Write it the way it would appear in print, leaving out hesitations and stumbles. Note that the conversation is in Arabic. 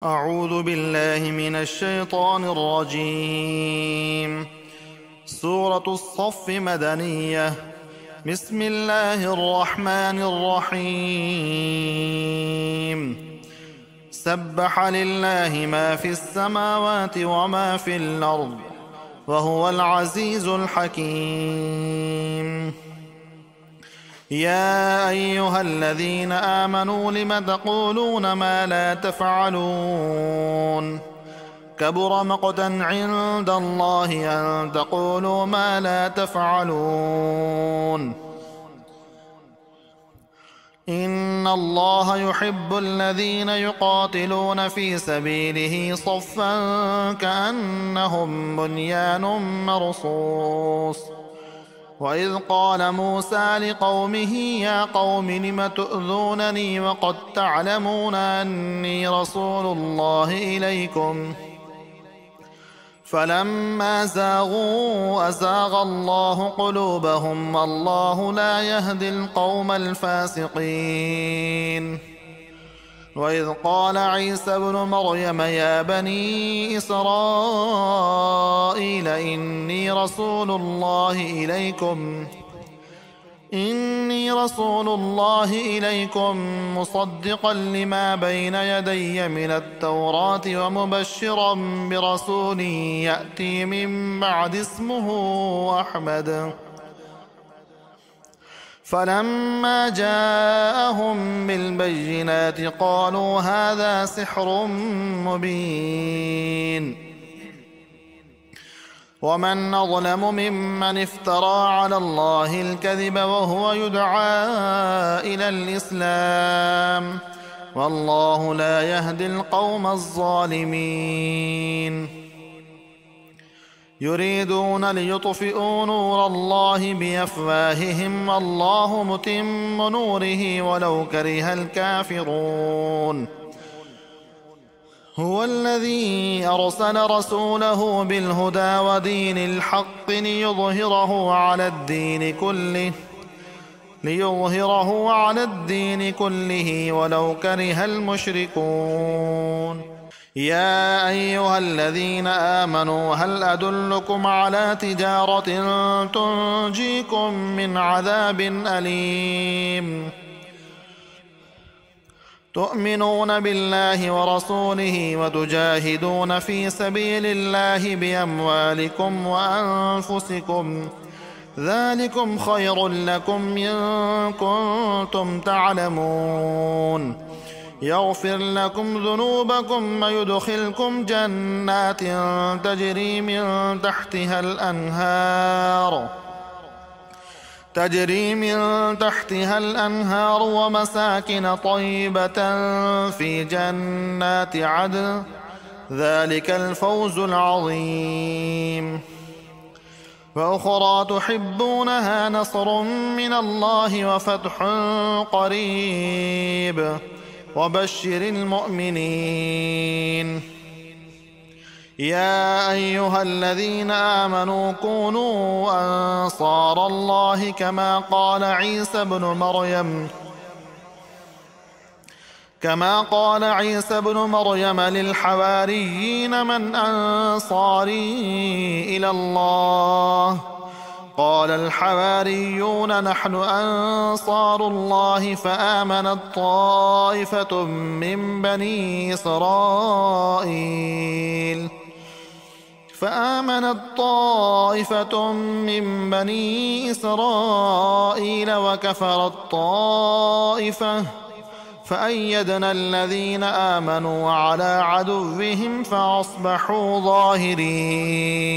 أعوذ بالله من الشيطان الرجيم. سورة الصف مدنية. بسم الله الرحمن الرحيم. سبح لله ما في السماوات وما في الأرض وهو العزيز الحكيم. يا أيها الذين آمنوا لم تقولون ما لا تفعلون كبر مقتا عند الله أن تقولوا ما لا تفعلون. إن الله يحب الذين يقاتلون في سبيله صفا كأنهم بنيان مرصوص. وإذ قال موسى لقومه يا قوم لم تؤذونني وقد تعلمون أني رسول الله إليكم فلما زاغوا أزاغ الله قلوبهم والله لا يهدي القوم الفاسقين. وإذ قال عيسى ابن مريم يا بني إسرائيل إني رسول الله إليكم مصدقا لما بين يدي من التوراة ومبشرا برسول يأتي من بعد اسمه أحمد. فلما جاءهم بالبينات قالوا هذا سحر مبين. ومن أظلم ممن افترى على الله الكذب وهو يدعى إلى الإسلام والله لا يهدي القوم الظالمين. يريدون ليطفئوا نور الله بأفواههم والله متم نوره ولو كره الكافرون. هو الذي أرسل رسوله بالهدى ودين الحق ليظهره على الدين كله ولو كره المشركون. يا أيها الذين آمنوا هل أدلكم على تجارة تنجيكم من عذاب أليم. تؤمنون بالله ورسوله وتجاهدون في سبيل الله بأموالكم وأنفسكم ذلكم خير لكم إن كنتم تعلمون. يغفر لكم ذنوبكم ويدخلكم جنات تجري من تحتها الأنهار ومساكن طيبة في جنات عدن ذلك الفوز العظيم. وأخرى تحبونها نصر من الله وفتح قريب وبشر المؤمنين. يا أيها الذين آمنوا كونوا أنصار الله كما قال عيسى بن مريم للحواريين من أنصاري إلى الله قال الحواريون نحن أنصار الله فآمنت طائفة من بني إسرائيل وكفرت طائفة فأيدنا الذين آمنوا على عدوهم فأصبحوا ظاهرين.